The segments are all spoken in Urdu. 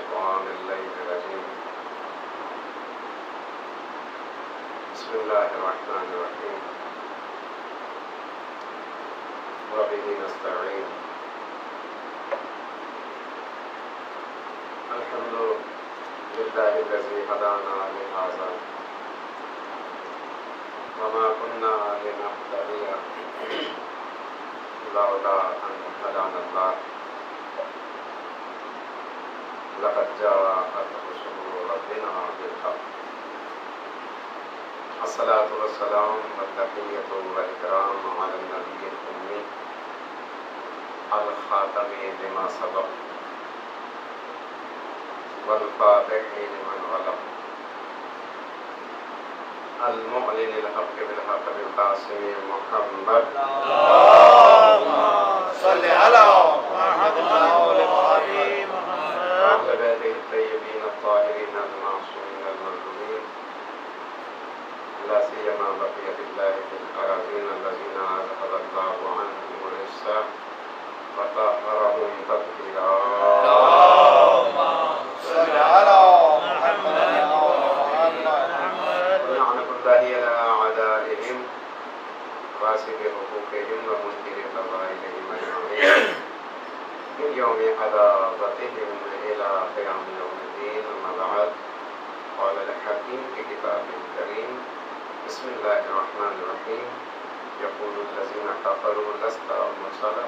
الشيطان اللعين الرجيم بسم الله الرحمن الرحيم وبه نستعين الحمد لله الذي هدانا لهذا وما كنا لنهتدي لولا أن هدانا الله لقد جاءت رسل ربنا بالحق الصلاة والسلام والتحية والإكرام على النبي الأمي الخاتم لما سبق والفاتح لمن غلق المعلن الحق بالحق بالقاسم محمد اللهم صل على محمد وآل محمد وأهل بيته الطيبين الطاهرين المعصومين المظلومين لا سيما بقية الله في الأراضين الذين أذهب الله عنهم الرجس وطهرهم تطهيرا اللهم صل على محمد وآل محمد ولعنة الله على أعدائهم واسق حقوقهم ومنكر فضائلهم أجمعين من يوم عذابتهم إلى قيام يوم الدين. أما بعد قال الحكيم في كتابه الكريم بسم الله الرحمن الرحيم يقول الذين كفروا لست مرسلا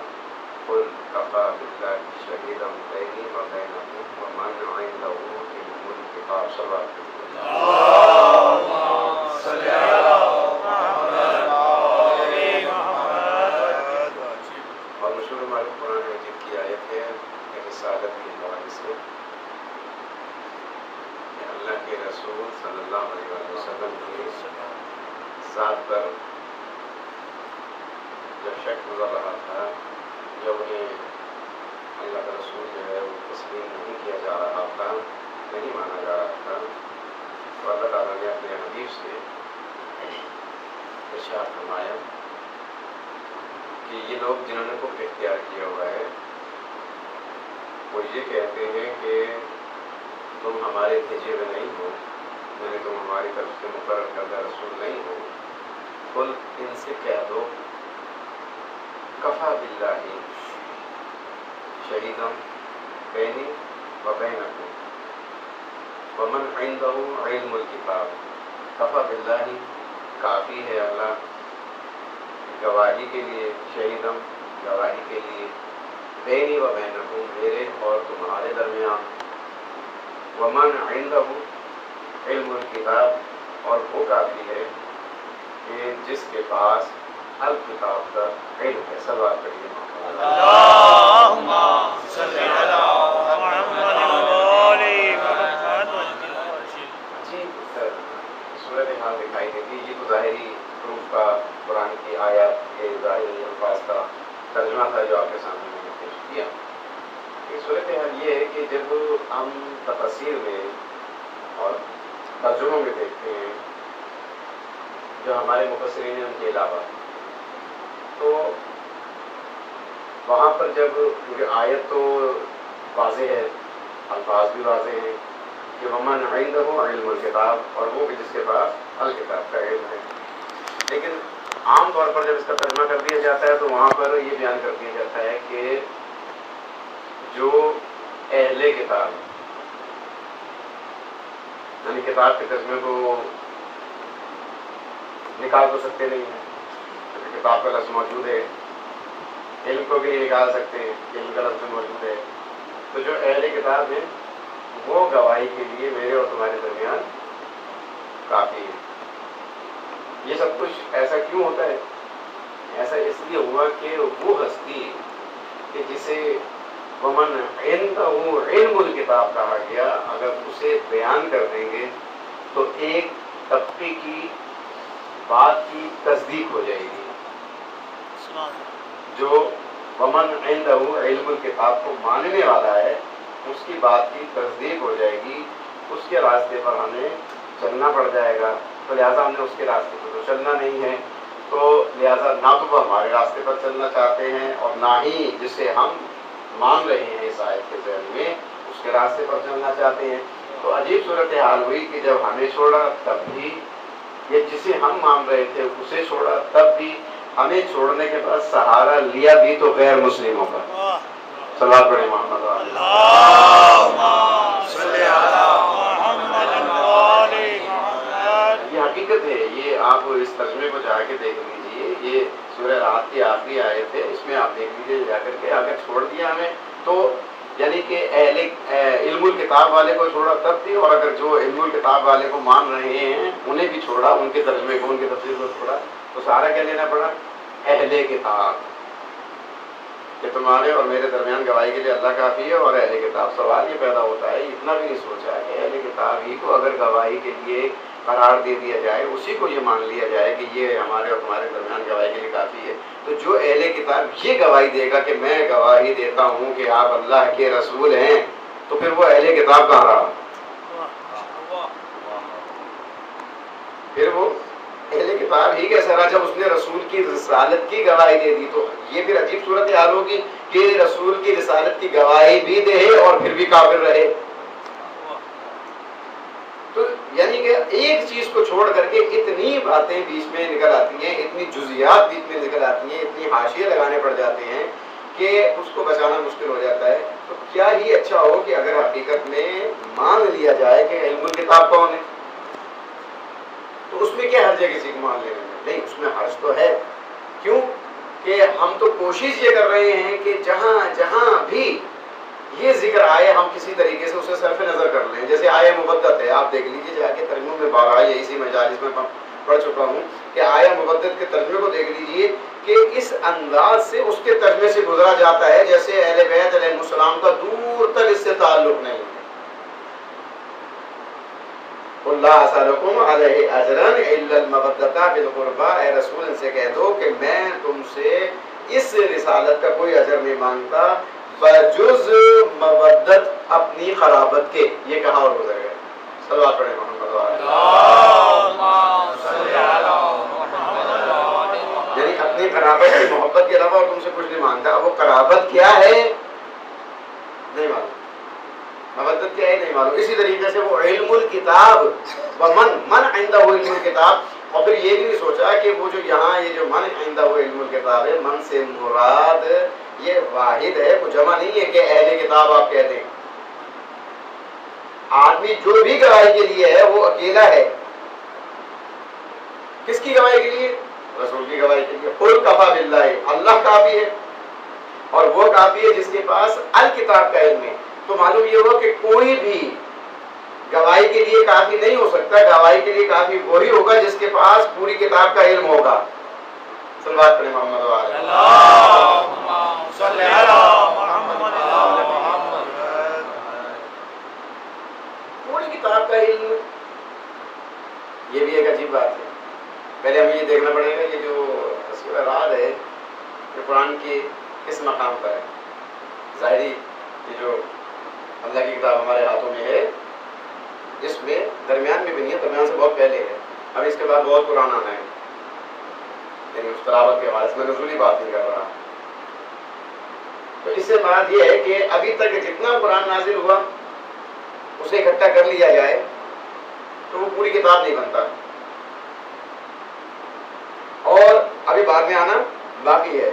قل كفى بالله شهيدا بيني وبينكم ومن عنده علم الكتاب. صلوات اللهم صل على محمد وآل محمد اور مشہور معروف قرآن مجید کی آیت ہے کہ رسالت کے حوالے سے کہ اللہ کے رسول صلی اللہ علیہ وسلم کی ذات پر جب شک گزر رہا تھا، جب انہیں اللہ کا رسول جو ہے وہ تسلیم نہیں کیا جا رہا تھا، نہیں مانا جا رہا تھا، تو اللہ تعالیٰ نے اپنے حبیب سے ارشاد فرمایا کہ یہ لوگ جنہوں نے کفر اختیار کیا ہوا ہے وہ یہ کہتے ہیں کہ تم ہمارے بھیجے ہوئے نہیں ہو، یعنی تم ہماری طرف سے مقرر کردہ رسول نہیں ہو. قل ان سے کہہ دو کفا باللہ شہیدم بینی و بینکم ومن عنده علم الکتاب. کفا باللہ کافی ہے اللہ گواہی کے لیے، شہیدم گواہی کے لیے، بینی و بینکم میرے اور تمہارے درمیان، ومن عنده علم الکتاب اور وہ کافی ہے کہ جس کے پاس الکتاب کا علم ہے. صلوات پڑھیے. اللهم صل على محمد وآل محمد. جی صورت حال دکھائی دیتی ہے. یہ تو ظاہری حروف کا قرآن کی آیات کے ظاہری الفاظ کا ترجمہ تھا جو آپ کے سامنے میں نے پیش کیا. صورت حال یہ ہے کہ جب ہم تفسیر میں اور ترجموں میں دیکھتے ہیں جو ہمارے مفسرین ہیں ان کے علاوہ، تو وہاں پر جب کیونکہ آیت تو واضح ہے، الفاظ بھی واضح ہیں کہ ومن عنده علم الکتاب، اور وہ بھی جس کے پاس الکتاب کا علم ہے، لیکن عام طور پر جب اس کا ترجمہ کر دیا جاتا ہے تو وہاں پر یہ بیان کر دیا جاتا ہے کہ جو اہل کتاب، یعنی کتاب کے ترجمے کو نکال تو سکتے نہیں ہیں کیونکہ کتاب کا لفظ موجود ہے، علم کو بھی نہیں نکال سکتے، علم کا لفظ موجود ہے. تو جو اہل کتاب ہیں وہ گواہی کے لیے میرے اور تمہارے درمیان کافی ہے. یہ سب کچھ ایسا کیوں ہوتا ہے؟ ایسا اس لیے ہوا کہ وہ ہستی کہ جسے ومن عنده علم الکتاب کہا گیا، اگر اسے بیان کر دیں گے تو ایک طبقے کی بات کی تصدیق ہو جائے گی. جو ومن عنده علم الکتاب کو ماننے والا ہے اس کی بات کی تصدیق ہو جائے گی، اس کے راستے پر ہمیں چلنا پڑ جائے گا. تو لہٰذا ہم نے اس کے راستے پر تو چلنا نہیں ہے، تو لہٰذا نہ تو وہ ہمارے راستے پر چلنا چاہتے ہیں اور نہ ہی جسے ہم مان رہے ہیں اس آیت کے ذہن میں اس اس کے راستے پر چلنا چاہتے ہیں. تو عجیب صورتحال ہوئی کہ جب ہمیں چھوڑا تب بھی، یہ جسے ہم مان رہے تھے اسے چھوڑا تب بھی، ہمیں چھوڑنے کے بعد سہارا لیا بھی تو غیر مسلموں کا. صلوات پڑھیں محمد یہ حقیقت ہے. یہ آپ اس ترجمے کو جا کے دیکھ لیجیے. یہ سورہ رات کی آخری آیت ہے. اس میں آپ دیکھ لیجیے جا کر کے اگر چھوڑ دیا ہمیں تو یعنی کہ اہل علم الکتاب والے کو چھوڑا تب بھی، اور اگر جو علم الکتاب والے کو مان رہے ہیں انہیں بھی چھوڑا، ان کے ترجمے کو، ان کی تفسیر کو چھوڑا، تو سارا کیا لینا پڑا؟ اہل کتاب. کہ تمہارے اور میرے درمیان گواہی کے لیے اللہ کافی ہے اور اہل کتاب. سوال یہ پیدا ہوتا ہے، اتنا بھی نہیں سوچا کہ اہل کتاب ہی کو اگر گواہی کے لیے قرار دے دیا جائے، اسی کو یہ مان لیا جائے کہ یہ ہمارے اور تمہارے درمیان گواہی کے لیے کافی ہے، تو جو اہل کتاب یہ گواہی دے گا کہ میں گواہی دیتا ہوں کہ آپ اللہ کے رسول ہیں، تو پھر وہ اہل کتاب کہاں رہا؟ پھر وہ اہل کتاب ہی کیسا رہا جب اس نے رسول کی رسالت کی گواہی دے دی؟ تو یہ پھر عجیب صورتحال ہوگی کہ رسول کی رسالت کی گواہی بھی دے اور پھر بھی کافر رہے. تو یعنی کہ ایک چیز کو چھوڑ کر کے اتنی باتیں بیچ میں نکل آتی ہیں، اتنی جزیات بیچ میں نکل آتی ہیں، اتنی حاشیے لگانے پڑ جاتے ہیں کہ اس کو بچانا مشکل ہو جاتا ہے. تو کیا ہی اچھا ہو کہ اگر حقیقت میں مان لیا جائے کہ علم الکتاب کون ہے، تو اس میں کیا حرج ہے کسی کو مان لینے میں؟ نہیں، اس میں حرج تو ہے. کیوں کہ ہم تو کوشش یہ کر رہے ہیں کہ جہاں جہاں بھی یہ ذکر آئے ہم کسی طریقے سے اسے صرف نظر کر لیں. جیسے آیہ مبدت ہے، آپ دیکھ لیجیے جا کے ترجموں میں بارہا یہ اسی مجالس میں پڑھ چکا ہوں کہ آیہ مبدت کے ترجمے کو دیکھ لیجیے کہ اس انداز سے اس کے ترجمے سے گزرا جاتا ہے جیسے اہل بیت علیہ السلام کا دور تک اس سے تعلق نہیں ہے. اللہ اسالکم علیہ اجرا الا المودۃ فی القربى، اے رسول ان سے کہہ دو کہ میں تم سے اس رسالت کا کوئی اجر نہیں مانگتا بجز مودت اپنی قرابت کے. یہ کہا اور گزر گیا. صلوات پڑھیں محمد یعنی اپنی قرابت کی محبت کے علاوہ اور تم سے کچھ نہیں مانگتا. اب وہ قرابت کیا ہے نہیں معلوم، مودت کیا ہے نہیں معلوم. اسی طریقے سے وہ علم الکتاب من عندہ علم الکتاب، اور پھر یہ بھی نہیں سوچا کہ وہ جو یہاں یہ جو من عندہ علم الکتاب ہے، من سے مراد یہ واحد ہے، وہ جمع نہیں ہے کہ اہل کتاب آپ کہتے ہیں. آدمی جو بھی گواہی کے لیے ہے وہ اکیلا ہے. کس کی گواہی کے لیے؟ رسول کی گواہی کے لیے. قل کفی باللہ، اللہ کافی ہے، اور وہ کافی ہے جس کے پاس الکتاب کا علم ہے. تو معلوم یہ ہوا کہ کوئی بھی گواہی کے لیے کافی نہیں ہو سکتا. گواہی کے لیے کافی وہی ہوگا جس کے پاس پوری کتاب کا علم ہوگا. صلوات پڑھیں محمد اللہم صلی علی محمد. پوری کتاب کا علم، یہ بھی ایک عجیب بات ہے. پہلے ہمیں یہ دیکھنا پڑے گا یہ جو سورہ رعد ہے یہ قرآن کی کس مقام پر ہے. ظاہری یہ جو اللہ کی کتاب ہمارے ہاتھوں میں ہے اس میں درمیان میں بھی نہیں ہے، درمیان سے بہت پہلے ہے. اب اس کے بعد بہت قرآن آنا ہے، یعنی اس تلاوت کے حوالے سے میں نزولی بات نہیں کر رہا. تو اس سے مراد یہ ہے کہ ابھی تک جتنا قرآن نازل ہوا اسے اکٹھا کر لیا جائے تو وہ پوری کتاب نہیں بنتا، اور ابھی بعد میں آنا باقی ہے.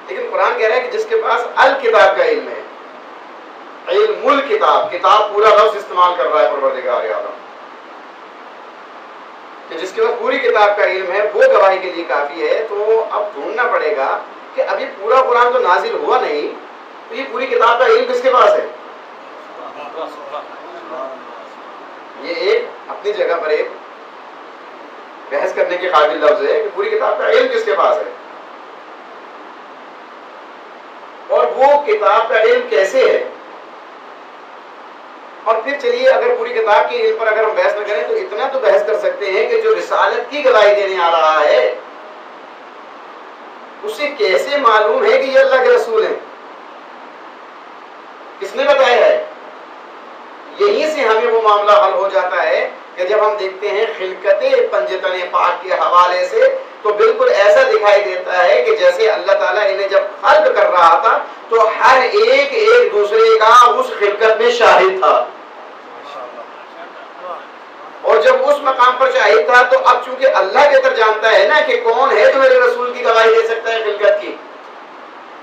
لیکن قرآن کہہ رہا ہے کہ جس کے پاس الکتاب کا علم ہے، علم الکتاب، کتاب پورا لفظ استعمال کر رہا ہے پروردگار عالم، کہ جس کے پاس پوری کتاب کا علم ہے وہ گواہی کے لیے کافی ہے. تو اب ڈھونڈنا پڑے گا کہ ابھی پورا قرآن تو نازل ہوا نہیں، تو یہ پوری کتاب کا علم کس کے پاس ہے؟ یہ ایک اپنی جگہ پر ایک بحث کرنے کے قابل لفظ ہے کہ پوری کتاب کا علم کس کے پاس ہے، اور وہ کتاب کا علم کیسے ہے. اور پھر چلیے اگر پوری کتاب کے علم پر اگر ہم بحث نہ کریں تو اتنا تو بحث کر سکتے ہیں کہ جو رسالت کی گواہی دینے آ رہا ہے اسے کیسے معلوم ہے کہ یہ اللہ کے رسول ہیں؟ کس نے بتایا ہے؟ یہیں سے ہمیں وہ معاملہ حل ہو جاتا ہے کہ جب ہم دیکھتے ہیں خلقت پنجتن پاک کے حوالے سے تو بالکل ایسا دکھائی دیتا ہے کہ جیسے اللہ تعالیٰ انہیں جب خلق کر رہا تھا تو ہر ایک دوسرے کا اس خلقت میں شاہد تھا، اور جب اس مقام پر شاہد تھا تو اب چونکہ اللہ بہتر جانتا ہے نا کہ کون ہے جو میرے رسول کی گواہی دے سکتا ہے خلقت کی،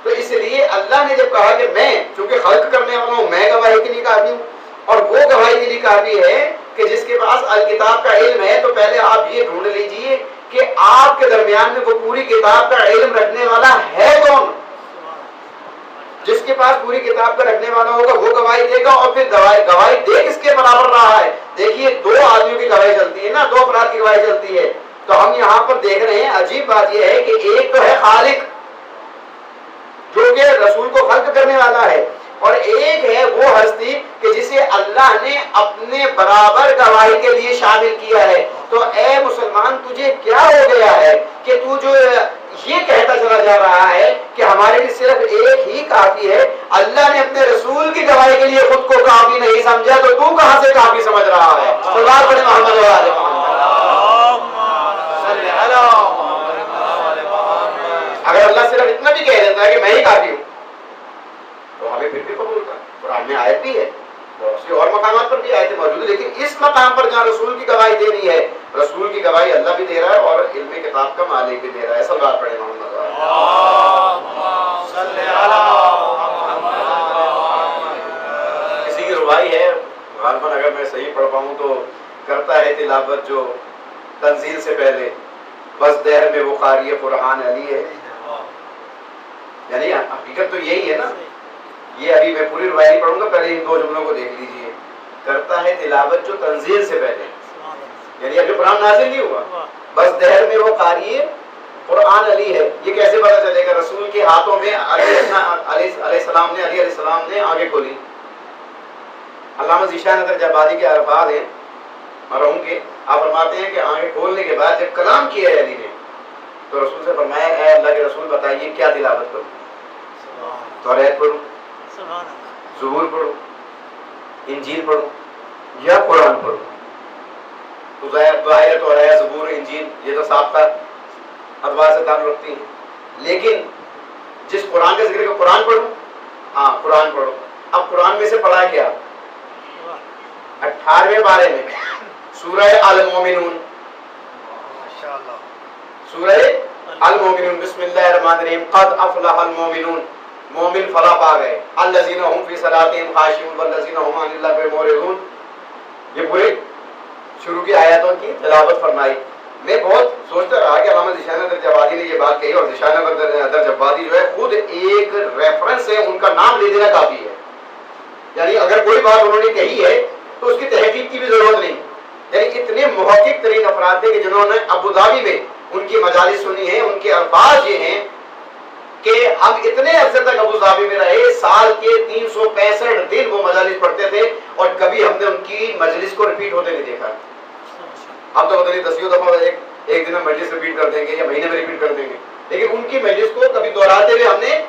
تو اس لیے اللہ نے جب کہا کہ میں چونکہ خلق کرنے والا ہوں، میں گواہی کے لیے کافی ہوں، اور وہ گواہی کے لیے کافی ہے کہ جس کے پاس الکتاب کا علم ہے، تو پہلے آپ یہ ڈھونڈ لیجئے کہ آپ کے درمیان میں وہ پوری کتاب کا علم رکھنے والا ہے کون؟ جس کے پاس پوری کتاب کا رکھنے والا ہوگا وہ گواہی دے گا، اور پھر گواہی دے کس کے برابر رہا ہے؟ دیکھیے دو آدمیوں کی گواہی چلتی ہے نا، دو افراد کی گواہی چلتی ہے، تو ہم یہاں پر دیکھ رہے ہیں عجیب بات یہ ہے کہ ایک تو ہے خالق جو کہ رسول کو خلق کرنے والا ہے، اور ایک ہے وہ ہستی کہ جسے اللہ نے اپنے برابر گواہی کے لیے شامل کیا ہے۔ تو اے مسلمان تجھے کیا ہو گیا ہے کہ تو جو یہ کہتا چلا جا رہا ہے کہ ہمارے لیے صرف ایک ہی کافی ہے، اللہ نے اپنے رسول کی گواہی کے لیے خود کو کافی نہیں سمجھا، تو تو کہاں سے کافی سمجھ رہا ہے؟ صلوات پڑھیں محمد و آل محمد۔ اگر اللہ صرف اتنا بھی کہہ دیتا ہے کہ میں ہی کافی ہوں تو ہمیں پھر بھی قبول کرنا۔ قرآن میں آیت بھی ہے، بہت سی اور مقامات پر بھی آیتیں موجود ہیں، لیکن اس مقام پر جہاں رسول کی گواہی دینی ہے، رسول کی گواہی اللہ بھی دے رہا ہے اور علم کتاب کا مالک بھی دے رہا ہے۔ صلوات پڑھیں محمد۔ کسی کی روایت ہے، غالباً اگر میں صحیح پڑھ پاؤں تو کرتا ہے تلاوت جو تنزیل سے پہلے، بس دہر میں وہ قاری قرآن علی ہے، یعنی حقیقت تو یہی ہے نا۔ یہ ابھی میں پوری روایت نہیں پڑھوں گا، پہلے ان دو جملوں کو دیکھ لیجئے۔ کرتا ہے تلاوت جو تنزیل سے پہلے، یعنی ابھی قرآن نازل نہیں ہوا، بس دہر میں وہ قاری قرآن علی ہے۔ یہ کیسے پتا چلے گا؟ رسول کے ہاتھوں میں علیہ السلام نے آنکھیں کھولی۔ علامہ ذیشان ندر جبادی کے الفاظ ہیں مرحوم کے، آپ فرماتے ہیں کہ آنکھیں کھولنے کے بعد جب کلام کیا ہے علی نے تو رسول سے فرمایا اے اللہ کے رسول بتائیے کیا تلاوت کروں؟ توریت پڑھوں، زبور پڑھوں، انجیل پڑھوں یا قرآن پڑھوں؟ تو ظاہر تو ہے زبور انجیل یہ تو سابقہ ادوار سے تعلق رکھتی ہیں، لیکن جس قرآن کا ذکر ہے قرآن پڑھوں، ہاں قرآن پڑھو۔ اب قرآن میں سے پڑھا کیا؟ 18ویں پارے میں سورہ المومنون، سورہ المومنون، بسم اللہ الرحمن الرحیم، قد افلح المومنون، مومن فلاح پا گئے، الذین هم فی صلاتہم خاشعون والذین هم عن اللغو معرضون۔ یہ پورے شروع کی آیاتوں کی تلاوت فرمائی۔ میں بہت سوچتا رہا کہ علامہ ذیشان ندر جبادی نے یہ بات کہی، اور ذیشان ندر جبادی جو ہے خود ایک ریفرنس ہے، ان کا نام لے دینا کافی ہے، یعنی اگر کوئی بات انہوں نے کہی ہے تو اس کی تحقیق کی بھی ضرورت نہیں، یعنی اتنے محقق ترین افراد تھے کہ جنہوں نے ابوظہبی میں ان کی مجالس سنی ہے۔ ان کے الفاظ یہ ہیں کہ ہم اتنے عرصے تک ابوظہبی میں رہے، سال کے 365 دن وہ مجالس پڑھتے تھے، اور کبھی ہم نے ان کی مجلس کو ریپیٹ ہوتے نہیں دیکھا۔ ہم تو پتہ نہیں 10 دفعہ ایک دن میں مجلس ریپیٹ کر دیں گے یا مہینے میں ریپیٹ کر دیں گے، لیکن ان کی مجلس کو کبھی دہراتے ہوئے ہم نے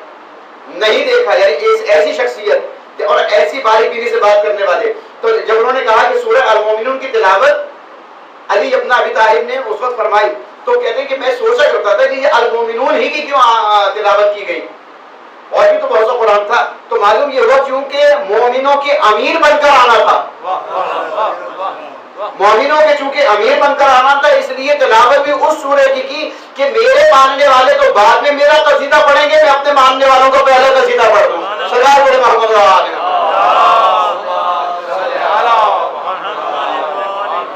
نہیں دیکھا، یعنی ایسی شخصیت اور ایسی باریک بینی سے بات کرنے والے۔ تو جب انہوں نے کہا کہ سورہ المومنون کی تلاوت علی ابن ابی طالب نے اس وقت فرمائی، تو کہتے ہیں کہ میں سوچا کرتا تھا کہ یہ المومنون ہی کی کیوں تلاوت کی گئی، اور بھی تو بہت سا قرآن تھا۔ تو معلوم یہ ہوا چونکہ مومنوں کے امیر بن کر آنا تھا، مومنوں کے چونکہ امیر بن کر آنا تھا، اس لیے تلاوت بھی اس سورہ کی کہ میرے ماننے والے تو بعد میں میرا قصیدہ پڑھیں گے، میں اپنے ماننے والوں کو پہلے قصیدہ پڑھ دوں۔ سرکار بڑے محمد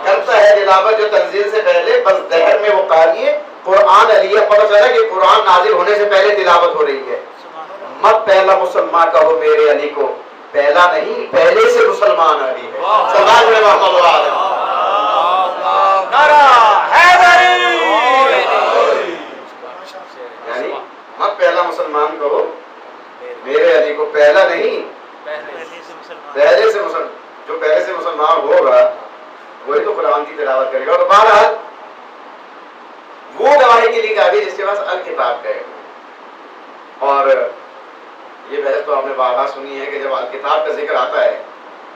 کرتا ہے تلاوت جو تنزیل سے پہلے، بس دہر میں وہ قاری قرآن علی ہے۔ پتہ چلا کہ قرآن نازل ہونے سے پہلے تلاوت ہو رہی ہے۔ مت پہلا مسلمان کہو میرے علی کو، پہلا نہیں پہلے سے مسلمان علی ہے۔ سرکار بڑے محمد یعنی مت پہلا مسلمان کہو میرے علی کو، پہلا نہیں پہلے سے مسلمان، جو پہلے سے مسلمان ہوگا وہی تو قرآن کی تلاوت کرے گا۔ تو بہرحال وہ گواہی کے لیے کافی جس کے پاس الکتاب کا ہے۔ اور یہ بحث تو آپ نے بارہا سنی ہے کہ جب الکتاب کا ذکر آتا ہے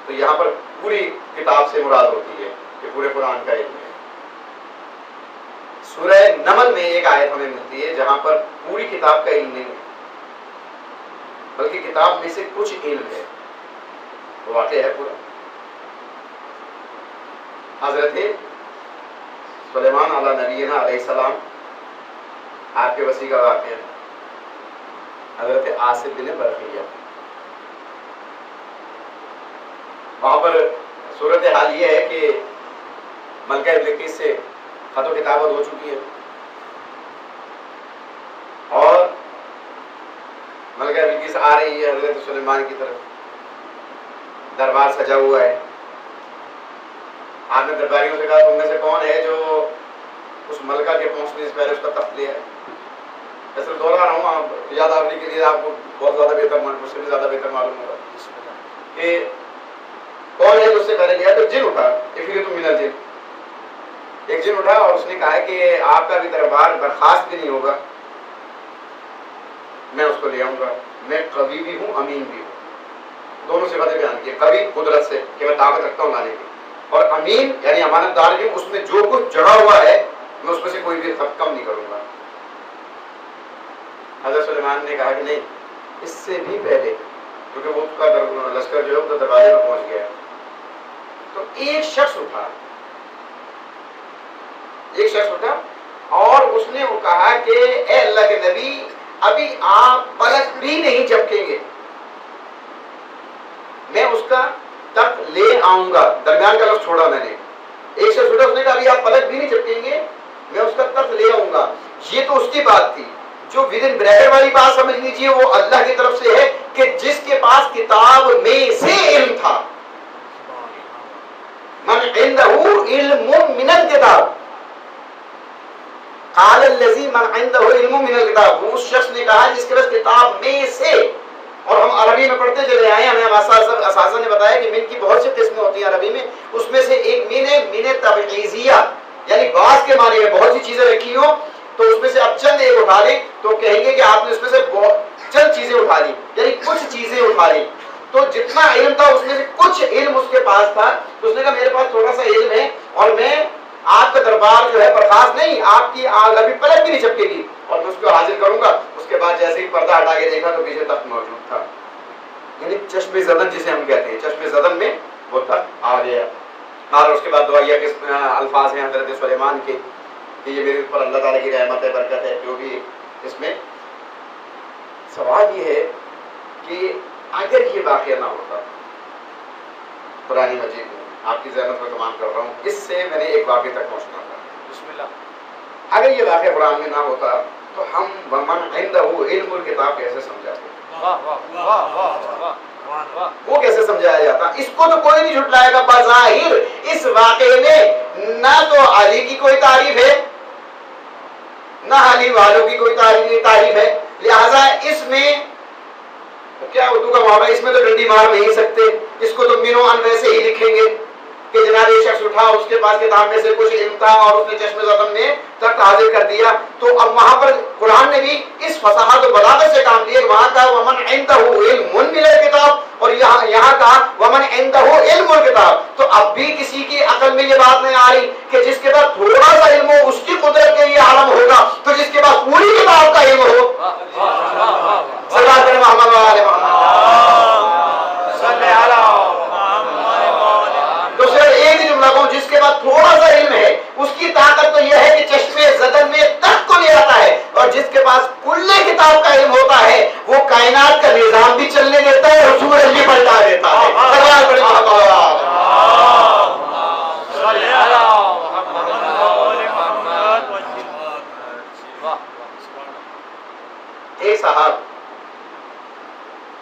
تو یہاں پر پوری کتاب سے مراد ہوتی ہے کہ پورے قرآن کا علم ہے۔ سورہ نمل میں ایک آیت ہمیں ملتی ہے جہاں پر پوری کتاب کا علم نہیں ہے، بلکہ کتاب میں سے کچھ علم ہے، وہ واقعہ ہے پورا۔ حضرت سلیمان علیہ نبینا علیہ السلام، آپ کے وسیع کا واقعہ، حضرت آصف بن برقیہ، وہاں پر صورتحال یہ ہے کہ ملکہ بلقیس سے خط و کتابت ہو چکی ہے، اور ملکہ بلقیس آ رہی ہے حضرت سلیمان کی طرف، دربار سجا ہوا ہے۔ آپ نے درباریوں سے کہا تم میں سے کون ہے جو اس ملکہ کے پہنچنے سے پہلے اس کا تخت لیا ہے؟ میں صرف دوہرا رہا ہوں، آپ یاد آنے کے لیے آپ کو بہت زیادہ بہتر مجھ سے بھی زیادہ بہتر معلوم ہوگا کہ کون ہے جو اس سے پہلے لیا۔ تو جن اٹھا، عفریت من الجن، ایک جن اٹھا اور اس نے کہا کہ آپ کا بھی دربار برخاست بھی نہیں ہوگا، میں اس کو لے آؤں گا، میں قوی بھی ہوں امین بھی ہوں۔ دونوں صفتیں بیان کی، قوی قدرت سے کہ میں طاقت رکھتا ہوں لانے کی، اور امین یعنی امانت دار بھی ہوں، اس میں جو کچھ جڑا ہوا ہے میں اس میں سے کوئی بھی کم نہیں کروں گا۔ حضرت سلیمان نے کہا کہ نہیں، اس سے بھی پہلے، کیونکہ وہ اس کا لشکر جو ہے دروازے میں پہنچ گیا، تو ایک شخص اٹھا اور اس نے وہ کہا کہ اے اللہ کے نبی، ابھی آپ پلک بھی نہیں جھپکیں گے، میں اس کا تخت لے آؤں گا۔ درمیان کا لفظ چھوڑا میں نے، ایک شخص اٹھا، اس نے کہا ابھی آپ پلک بھی نہیں جھپکیں گے، میں اس کا تخت لے آؤں گا۔ یہ تو اس کی بات تھی، جو ودن بریکٹ والی بات سمجھ لیجیے وہ اللہ کی طرف سے ہے کہ جس کے پاس کتاب میں سے علم تھا، من عنده علم من الکتاب، قال الذی من عنده علم من الکتاب، اس شخص نے کہا جس کے پاس کتاب میں سے، اور ہم عربی میں پڑھتے چلے آئے، ہمیں اساتذہ نے بتایا کہ من کی بہت سی قسمیں ہوتی ہیں عربی میں، اس میں سے ایک من ہے من تبعیضیہ، یعنی بعض کے معنی میں بہت سی چیزیں رکھی ہوں تو اس میں سے اب چند ایک اٹھا لی تو کہیں گے کہ آپ نے اس میں سے چند چیزیں اٹھا لی، یعنی کچھ چیزیں اٹھا لی۔ تو جتنا علم تھا اس میں سے کچھ علم اس کے پاس تھا، تو اس نے کہا میرے پاس تھوڑا سا علم ہے اور میں آپ کا دربار جو ہے برخاست نہیں، آپ کی آگ ابھی پلک بھی نہیں جھپکے گی، اور میں اس کو حاضر کروں گا۔ اس کے بعد جیسے ہی پردہ ہٹا کے دیکھا تو پیچھے تخت موجود تھا، یعنی چشم زدن جسے ہم کہتے ہیں، چشم زدن میں وہ تخت آ گیا۔ اور اس کے بعد دعائیہ کے الفاظ ہیں حضرت سلیمان کے کہ یہ میرے اوپر اللہ تعالیٰ کی رحمت ہے، برکت ہے، جو بھی اس میں۔ سوال یہ ہے کہ اگر یہ واقعہ نہ ہوتا، قرآن مجید میں آپ کی ذہنت میں تمام کر رہا ہوں، اس سے میں نے ایک واقعے تک پہنچنا تھا، بسم اللہ، اگر یہ واقعہ قرآن میں نہ ہوتا تو ہم ومن عنده علم الکتاب کیسے سمجھاتے؟ وہ کیسے سمجھایا جاتا؟ اس کو تو کوئی نہیں جھٹلائے گا۔ بظاہر اس واقعے میں نہ تو علی کی کوئی تعریف ہے، نہ علی والوں کی کوئی تعریف ہے، لہذا اس میں کیا اردو کا محاورہ، اس میں تو ڈنڈی مار نہیں سکتے، اس کو تو منو ان ویسے ہی لکھیں گے کہ جناب ایک شخص اٹھا، اس کے پاس کتاب میں سے کچھ علم تھا اور اس نے چشم زدن میں تخت حاضر کر دیا۔ تو اب وہاں پر قرآن نے بھی اس فصاحت و بلاغت سے کام لیا، وہاں کہا ومن عنده علم من الکتاب، اور یہاں کہا ومن عنده علم الکتاب۔ تو اب بھی کسی کی عقل میں یہ بات نہیں آ رہی کہ جس کے پاس تھوڑا سا علم ہو اس کی قدرت کے لیے عالم ہوگا، تو جس کے پاس پوری کتاب کا علم ہو، صلی محمد علیہ تو صرف ایک ہی جملہ کہوں، جس کے بعد تھوڑا سا علم ہے اس کی طاقت تو یہ ہے کہ چشمے زدن میں تخت کو لے آتا ہے، اور جس کے پاس کلے کتاب کا علم ہوتا ہے وہ کائنات کا نظام بھی چلنے دیتا ہے اور سورج بھی پلٹا دیتا ہے۔ ایک صاحب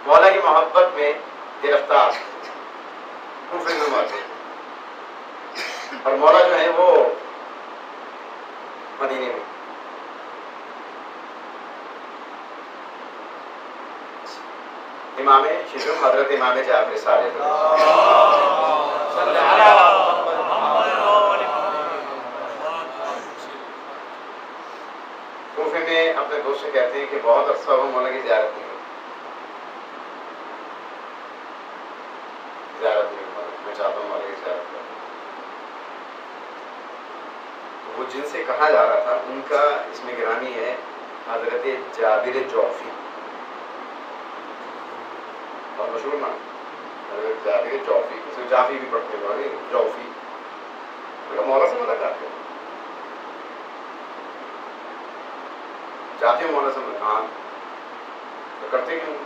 مولا کی محبت میں گرفتار کوفے میں مر گئے، اور مولا جو ہے وہ مدینے میں۔ امام شجم حضرت امام جعفر صادق کوفے میں اپنے دوست سے کہتے ہیں کہ بہت عرصہ ہو مولا کی زیارت نہیں ہوئی، میں چاہتا ہوں مولا کی زیارت کروں۔ وہ جن سے کہا جا رہا تھا ان کا اس میں گرامی ہے حضرت جابر جوفی، اور مشہور نا حضرت جابر جوفی، اسے جافی بھی پڑھتے ہیں جوفی، مولا سے ملاقات ہے جاتے ہو مولا سے ملاقات تو کرتے کیوں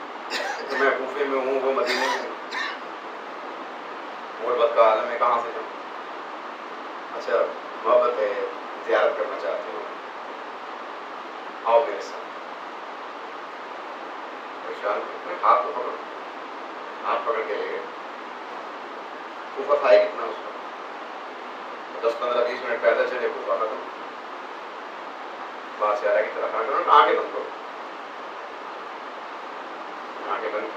کہ میں کوفے میں ہوں وہ مدینے میں ہوں، غربت کا عالم ہے کہاں سے جاؤں؟ اچھا محبت ہے زیارت کرنا چاہتے ہو آؤ میرے ساتھ، پریشان ہاتھ تو پکڑو، ہاتھ پکڑ کے لے گئے، کوفہ تھا ہی کتنا اس وقت 10-15-20 منٹ پیدل چلے کوفہ ختم، باہر سے آرہ کی طرف آگے بند کرو، آگے بند،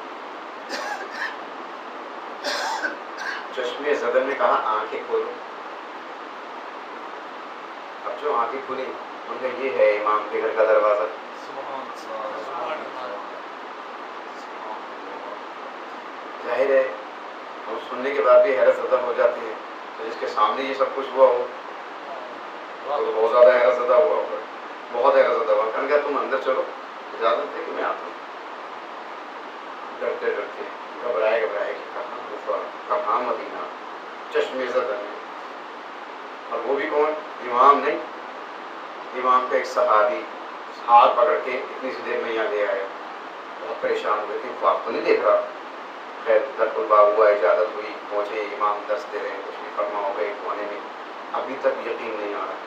چشمے زدن نے کہا آنکھیں کھولو، اب جو آنکھیں کھلی ان کا یہ ہے امام کے گھر کا دروازہ، ظاہر ہے ہم سننے کے بعد بھی حیرت زدہ ہو جاتے ہیں، تو جس کے سامنے یہ سب کچھ ہوا ہو تو بہت زیادہ حیرت زدہ ہوا ہوگا، بہت حیرت زدہ ہوا، کہنے کہ تم اندر چلو، اجازت دے کہ میں آتا ہوں، ڈرتے ڈرتے گھبرائے گھبرائے کہ کہاں کوفہ کہاں مدینہ، چشمے زدہ میں، اور وہ بھی کون؟ امام نہیں، امام کا ایک صحابی ہاتھ پکڑ کے اتنی سی دیر میں یہاں لے آیا، بہت پریشان ہوئے تھے، خواب تو نہیں دیکھ رہا، خیر درد الباب ہوا، اجازت ہوئی، پہنچے، امام درس دے رہے ہیں، تشریف فرما ہو گئے کونے میں، ابھی تک یقین نہیں آ رہا،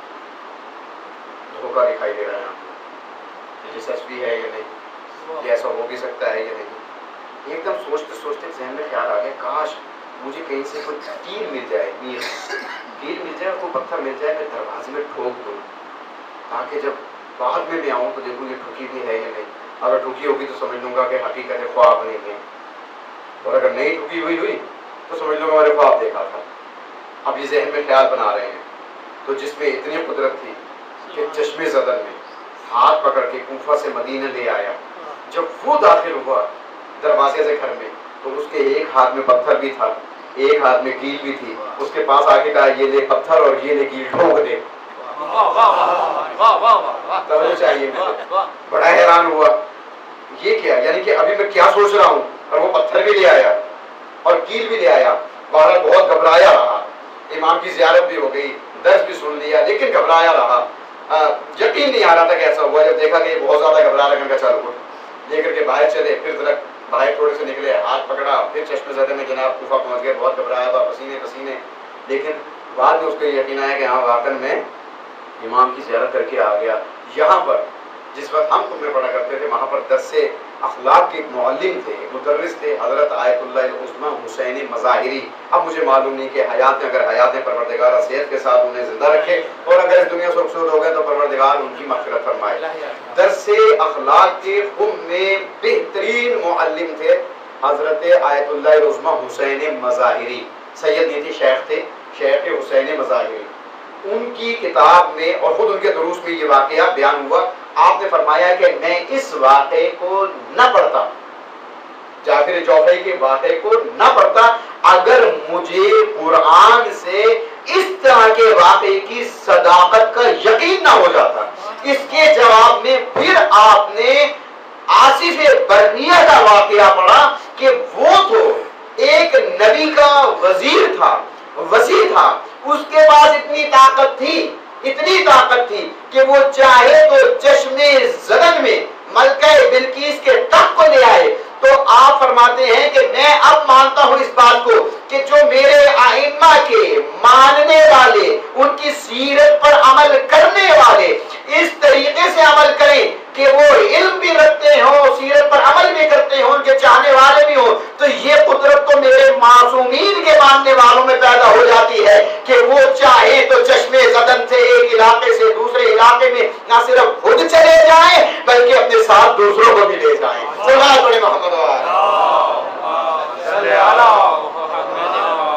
دھوکہ دکھائی دے رہا ہے آپ کو، یہ سچ بھی ہے یا نہیں، یہ ایسا ہو بھی سکتا ہے یا نہیں، ایک دم سوچتے سوچتے ذہن میں خیال آ گیا کاش مجھے کہیں سے کوئی کیل مل جائے، کیل مل جائے، کوئی پتھر مل جائے، میں دروازے میں ٹھوک دوں تاکہ جب بعد میں آؤں تو دیکھوں یہ ٹھکی بھی ہے یا نہیں، اگر ٹھکی ہوگی تو سمجھ لوں گا کہ حقیقت خواب نہیں ہے، اور اگر نہیں ٹھکی ہوئی تو سمجھ لوں گا میں نے خواب دیکھا تھا، اب یہ ذہن میں خیال بنا رہے ہیں، تو جس میں اتنی قدرت تھی کہ چشمے زدن میں ہاتھ پکڑ کے کوفہ سے مدینہ لے آیا، جب وہ داخل ہوا دروازے سے گھر میں تو اس کے ایک ہاتھ میں پتھر بھی تھا، ایک ہاتھ میں کیل بھی تھی، اس کے پاس آ کے کہا یہ لے پتھر اور یہ لے کیل، ٹھوک دے، توجہ چاہیے مجھے، بڑا حیران ہوا یہ کیا، یعنی کہ ابھی میں کیا سوچ رہا ہوں، اور وہ پتھر بھی لے آیا اور کیل بھی لے آیا، بہرحال بہت گھبرایا رہا، امام کی زیارت بھی ہو گئی، درس بھی سن لیا، لیکن گھبرایا رہا، یقین نہیں آ رہا تھا کہ ایسا ہوا، جب دیکھا کہ یہ بہت زیادہ گھبرا رہا ہے، چل اٹھ، لے کر کے باہر چلے، پھر ذرا باہر تھوڑے سے نکلے، ہاتھ پکڑا، پھر چشمے زدے میں جناب کوفہ پہنچ گئے، بہت گھبرایا تھا، پسینے پسینے، لیکن بعد میں اس کو یقین آیا کہ ہاں واقعی میں امام کی زیارت کر کے آ گیا۔ یہاں پر جس وقت ہم خود میں پڑھا کرتے تھے وہاں پر درس سے اخلاق کے ایک معلم تھے، مدرس تھے، حضرت آیت اللہ العظمیٰ حسین مظاہری، اب مجھے معلوم نہیں کہ حیات میں، اگر حیات میں پروردگار صحت کے ساتھ انہیں زندہ رکھے، اور اگر اس دنیا سے رخصت ہو گئے تو پروردگار ان کی مغفرت فرمائے۔ درس اخلاق کے خود میں بہترین معلم تھے حضرت آیت اللہ العظمیٰ حسین مظاہری، سید نہیں تھے، شیخ تھے، شیخ حسین مظاہری۔ ان کی کتاب میں اور خود ان کے دروس میں یہ واقعہ بیان ہوا، آپ نے فرمایا کہ میں اس واقعے کو نہ پڑھتا، جابر جوفی کے واقعے کو نہ پڑھتا اگر مجھے قرآن سے اس طرح کے واقعے کی صداقت کا یقین نہ ہو جاتا۔ اس کے جواب میں پھر آپ نے آصف برنیہ کا واقعہ پڑھا کہ وہ تو ایک نبی کا وزیر تھا، اس کے پاس اتنی طاقت تھی کہ وہ چاہے تو چشمے زدن میں ملکہ بلقیس کے تخت کو لے آئے۔ تو آپ فرماتے ہیں کہ میں اب مانتا ہوں اس بات کو کہ جو میرے ائمہ کے ماننے والے، ان کی سیرت پر عمل کرنے والے اس طریقے سے عمل کریں کہ وہ علم بھی رکھتے ہوں، سیرت پر عمل بھی کرتے ہوں، ان کے چاہنے والے بھی ہوں، تو یہ قدرت تو میرے معصومین کے ماننے والوں میں پیدا ہو جاتی ہے کہ وہ چاہے تو چشمے زدن سے ایک علاقے سے دوسرے علاقے میں نہ صرف خود چلے جائیں بلکہ اپنے ساتھ دوسروں کو بھی لے جائیں۔ محمد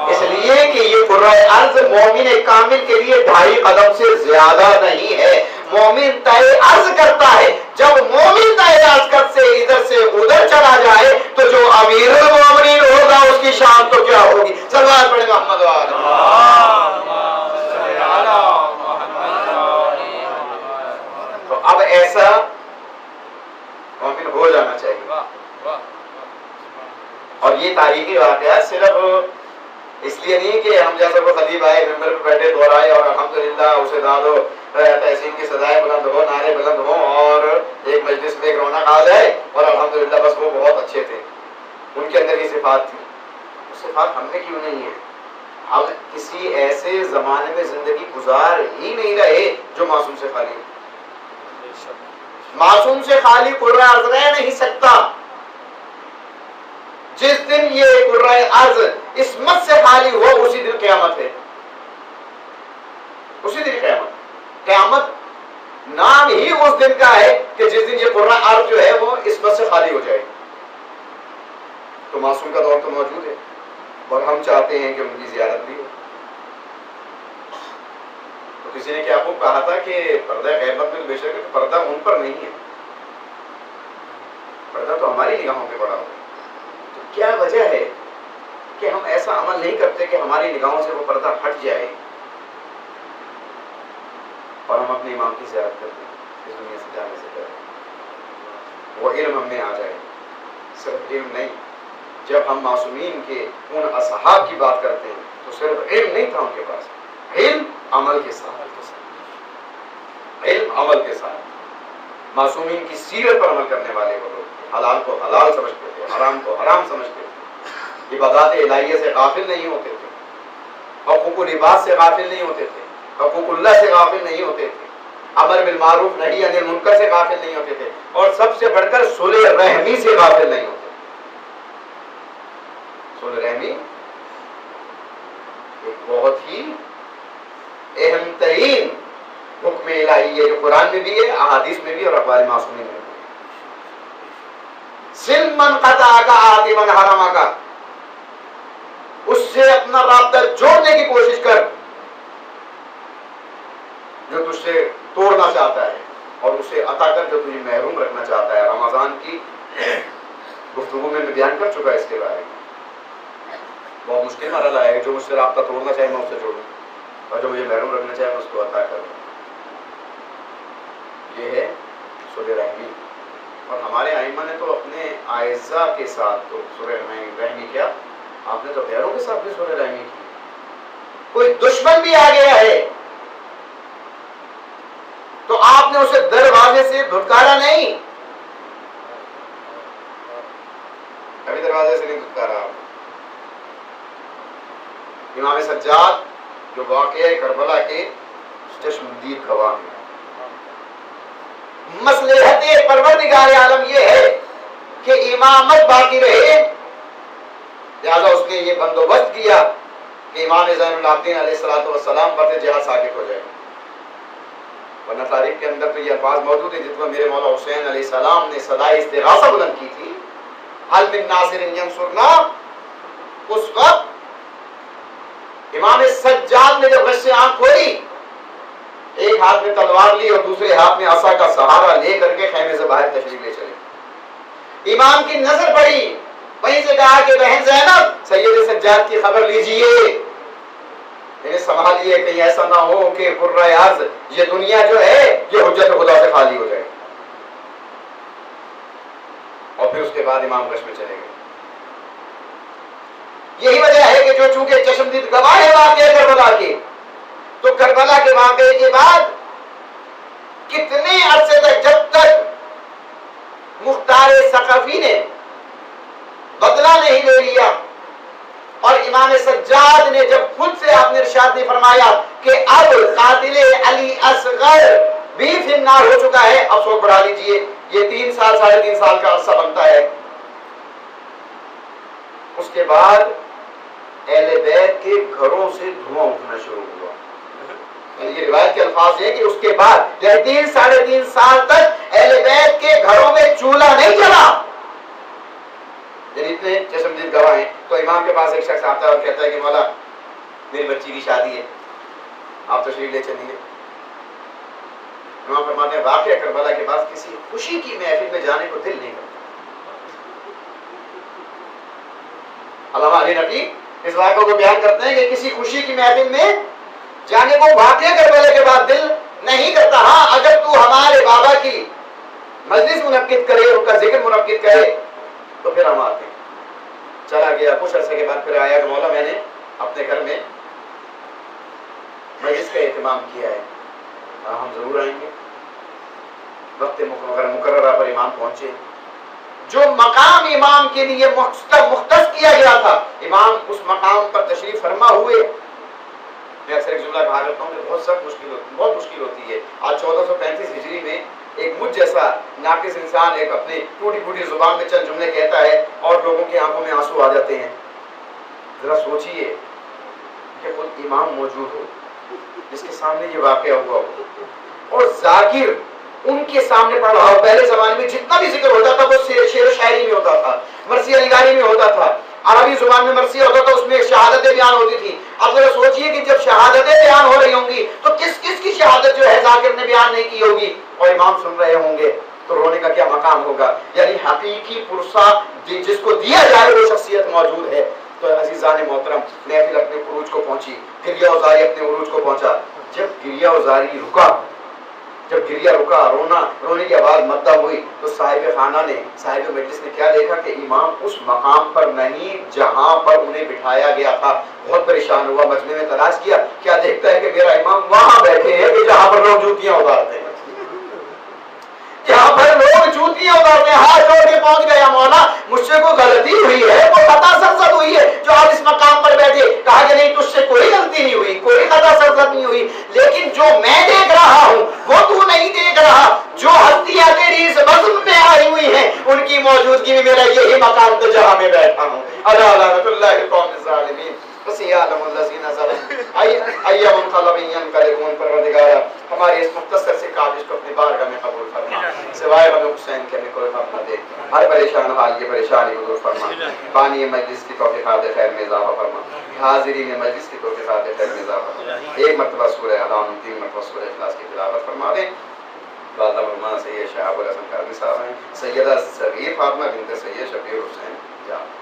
اس لیے کہ یہ قرۂ ارض مومن کامل کے لیے 2.5 قدم سے زیادہ نہیں ہے۔ مومن تہے عرض کرتا ہے، جب مومن تہے عرض سے ادھر سے ادھر چلا جائے تو جو امیر المومنین ہوگا اس کی شان تو کیا ہوگی۔ صلوات پڑھیں محمد ہو جانا چاہیے. اور یہ تاریخی واقعات صرف اس لیے نہیں کہ ہم جیسا کوئی خطیب آئے ممبر پہ بیٹھے دہرائے اور الحمدللہ اسے داد و تحسین کی سزائیں بلند ہو, نعرے بلند ہوں اور ایک مجلس میں ایک رونق آ جائے اور الحمدللہ بس وہ بہت اچھے تھے, ان کے اندر یہ صفات تھی. وہ صفات ہم میں کیوں نہیں ہے؟ ہم کسی ایسے زمانے میں زندگی گزار ہی نہیں رہے جو معصوم سے خالی. معصوم سے خالی قرہ ارض رہ نہیں سکتا. جس دن یہ قرہ ارض عصمت سے خالی ہو اسی دن قیامت ہے. اسی دن قیامت. قیامت نام ہی اس دن کا ہے کہ جس دن یہ قرہ ارض جو ہے وہ عصمت سے خالی ہو جائے. تو معصوم کا دور تو موجود ہے اور ہم چاہتے ہیں کہ ان کی زیارت بھی ہو. تو کسی نے کیا آپ کو کہا تھا کہ پردہ غیبت میں بے شک پردہ ان پر نہیں ہے, پردہ تو ہماری نگاہوں پہ پڑا ہو. تو کیا وجہ ہے کہ ہم ایسا عمل نہیں کرتے کہ ہماری نگاہوں سے وہ پردہ ہٹ جائے اور ہم اپنے امام کی زیارت کرتے ہیں اس دنیا سے جانے سے پہلے. وہ علم ہم میں آ جائے. صرف علم نہیں, جب ہم معصومین کے ان اصحاب کی بات کرتے ہیں تو صرف علم نہیں تھا ان کے پاس, علم عمل کے ساتھ. علم عمل کے ساتھ معصومین کی سیرت پر عمل کرنے والے وہ لوگ حلال کو حلال سمجھتے تھے, حرام کو حرام سمجھتے تھے, عبادات الہیہ سے غافل نہیں ہوتے تھے, حقوق العباد سے غافل نہیں ہوتے تھے, حقوق اللہ سے غافل نہیں ہوتے تھے, امر بالمعروف نہی عن المنکر سے غافل نہیں ہوتے تھے, اور سب سے بڑھ کر صلح رحمی سے غافل نہیں ہوتے. صلح رحمی ایک بہت ہی اہم ترین حکم الہی ہے جو قرآن میں بھی ہے, احادیث میں بھی اور اقوال معصومین میں بھی. سل من قطعک آتی من حرمک, اس سے اپنا رابطہ جوڑنے کی کوشش کر جو تجھ سے توڑنا چاہتا ہے, اور اسے عطا کر جو تجھے محروم رکھنا چاہتا ہے. رمضان کی گفتگو میں بیان کر چکا ہے اس کے بارے میں. بہت مشکل مرحلہ ہے, جو مجھ سے رابطہ توڑنا چاہے میں اس سے جوڑوں, اور جو مجھے محروم رکھنا چاہے میں اس کو عطا کروں. یہ ہے صلح رحمی. اور ہمارے ائمہ نے تو اپنے اعزاء کے ساتھ تو صلح رحمی کیا, آپ نے تو غیروں کے ساتھ بھی صلح رحمی کی. کوئی دشمن بھی آ گیا ہے تو آپ نے اسے دروازے سے دھتکارا نہیں, کبھی دروازے سے نہیں دھتکارا. امام سجاد جو واقعہ کربلا کے چشمدید گواہ ہیں. مصلحت پروردگار عالم یہ ہے کہ امامت باقی رہے, لہذا اس نے یہ بندوبست کیا کہ امام زین العابدین علیہ الصلوۃ والسلام پر جہاد ثابت ہو جائے. ورنہ تاریخ کے اندر تو یہ الفاظ موجود ہیں جس میں میرے مولا حسین علیہ السلام نے صدائے استغاثہ بلند کی تھی, حل من ناصر ینصرنا. اس وقت امام سجاد نے جب غش آنکھ کھولی, ایک ہاتھ میں تلوار لی اور دوسرے ہاتھ میں عصا کا سہارا لے کر کے خیمے سے باہر تشریف لے چلے. امام کی نظر پڑی, وہیں سے کہا کہ بہن زینب سید سجاد کی خبر لیجئے, انہیں سنبھالیے کہیں ایسا نہ ہو کہ قرہ ارض یہ دنیا جو ہے یہ حجت خدا سے خالی ہو جائے. اور پھر اس کے بعد امام غش میں چلے گئے. یہی وجہ ہے کہ جو چونکہ چشمدید گواہ ہے واقعہ کربلا کے, تو کربلا کے واقعے کے بعد کتنے عرصے تک, جب تک مختار ثقفی نے بدلہ نہیں لے لیا اور امام سجاد نے جب خود سے آپ نے ارشاد نہیں فرمایا کہ اب قاتل علی اصغر بھی فی النار ہو چکا ہے, اب سوچ بڑھا لیجئے, یہ 3 سال 3.5 سال کا عرصہ بنتا ہے. اس کے بعد اہل بیت کے گھروں سے دھواں اٹھنا شروع ہوا. یہ روایت کے الفاظ ہیں کہ اس کے بعد 3 3.5 سال تک اہل بیت کے گھروں میں چولہا نہیں جلا. یعنی اتنے چشمدید گواہ ہیں. تو امام کے پاس ایک شخص آتا ہے اور کہتا ہے کہ مولا میری بچی کی شادی ہے, آپ تشریف لے چلیے. امام فرماتے ہیں واقعہ کربلا کے بعد کسی خوشی کی محفل میں جانے کو دل نہیں کرتا. علامہ علی نقی اس واقعہ کو بیان کرتے ہیں کہ کسی خوشی کی محفل میں جانے کو واقعہ کربلا کے بعد دل نہیں کرتا. ہاں اگر تو ہمارے بابا کی مجلس منعقد کرے، ان کا ذکر منعقد کرے تو پھر ہم آتے ہیں۔ چلا گیا، کچھ عرصے کے بعد پھر آیا کہ مولا میں نے اپنے گھر میں مجلس کا اہتمام کیا ہے، ہم ضرور آئیں گے۔ وقت مقررہ پر امام پہنچے، جو مقام امام کے لیے مختص کیا گیا تھا، امام اس مقام پر تشریف فرما ہوئے۔ میں اکثر ایک جملہ کہا کرتا ہوں کہ بہت مشکل ہوتی ہے۔ آج 1435 ہجری میں ایک مجھ جیسا ناقص انسان ایک اپنی ٹوٹی پھوٹی زبان میں چند جملے کہتا ہے اور لوگوں کی آنکھوں میں آنسو آ جاتے ہیں۔ ذرا سوچئے کہ خود امام موجود ہو جس کے سامنے یہ واقعہ ہوا ہو اور ذاکر ان کے سامنے پڑھ رہا ہو۔ پہلے زمانے میں جتنا بھی ذکر ہوتا تھا وہ شعر و شاعری میں ہوتا تھا، مرثیہ نگاری میں ہوتا تھا، عربی زبان میں مرثیہ ہوتا تھا، اس میں شہادتیں بیان ہوتی تھی۔ اب ذرا سوچئے کہ جب شہادتیں بیان ہو رہی ہوں گی تو کس کس کی شہادت جو ہے ذاکر نے بیان نہیں کی ہوگی اور امام سن رہے ہوں گے تو رونے کا کیا مقام ہوگا؟ یعنی حقیقی پرسہ جس کو دیا جائے وہ شخصیت موجود ہے۔ تو عزیزان محترم، محفل اپنے عروج کو پہنچی، گریہ وزاری اپنے عروج کو پہنچا۔ جب گریہ وزاری رکا، جب گریہ رکا، رونے کی آواز مدہ ہوئی تو صاحب خانہ نے، صاحب مجلس نے کیا دیکھا کہ امام اس مقام پر نہیں جہاں پر انہیں بٹھایا گیا تھا۔ بہت پریشان ہوا، مجمع میں تلاش کیا، کیا دیکھتا ہے کہ میرا امام وہاں بیٹھے ہیں کہ جہاں پر لوگ جوتیاں اتارتے ہیں، جہاں پر لوگ جوتیاں اتارتے ہیں۔ ہاتھ جوڑ کے پہنچ گیا، مولا مجھ سے کوئی غلطی ہوئی ہے، کوئی خطا سرزد ہوئی ہے جو آپ اس مقام پر بیٹھے؟ کہا کہ نہیں، تجھ سے کوئی غلطی نہیں ہوئی، کوئی خطا سرزد نہیں ہوئی، لیکن جو میں دیکھ رہا ہوں وہ تو نہیں دیکھ رہا۔ جو ہستیاں تیری اس بزم میں آئی ہوئی ہیں ان کی موجودگی میں میرا یہی مقام تو جہاں میں بیٹھا ہوں۔ الا لعنت اللہ القوم الظالمین وسیعلم الذین ظلموا ای منقلب ینقلبون۔ پروردگارا ہماری اس مختصر سے کاوش کو اپنی بارگاہ میں قبول فرما، سوائے غم حسین کے ہمیں کوئی غم نہ دے، ہر پریشان حال کی پریشانی کو دور فرما، بانی مجلس کی توفیقات خیر میں اضافہ فرما، حاضرین مجلس کی توفیقات خیر میں اضافہ فرما۔ ایک مرتبہ سورہ اعلان، 3 مرتبہ سورہ اخلاص کی تلاوت فرما دیں۔ والدہ مرمان سید شہاب الحسن کرمی صاحب ہیں، سیدہ صغیر فاطمہ بنت سید شبیر حسین جان۔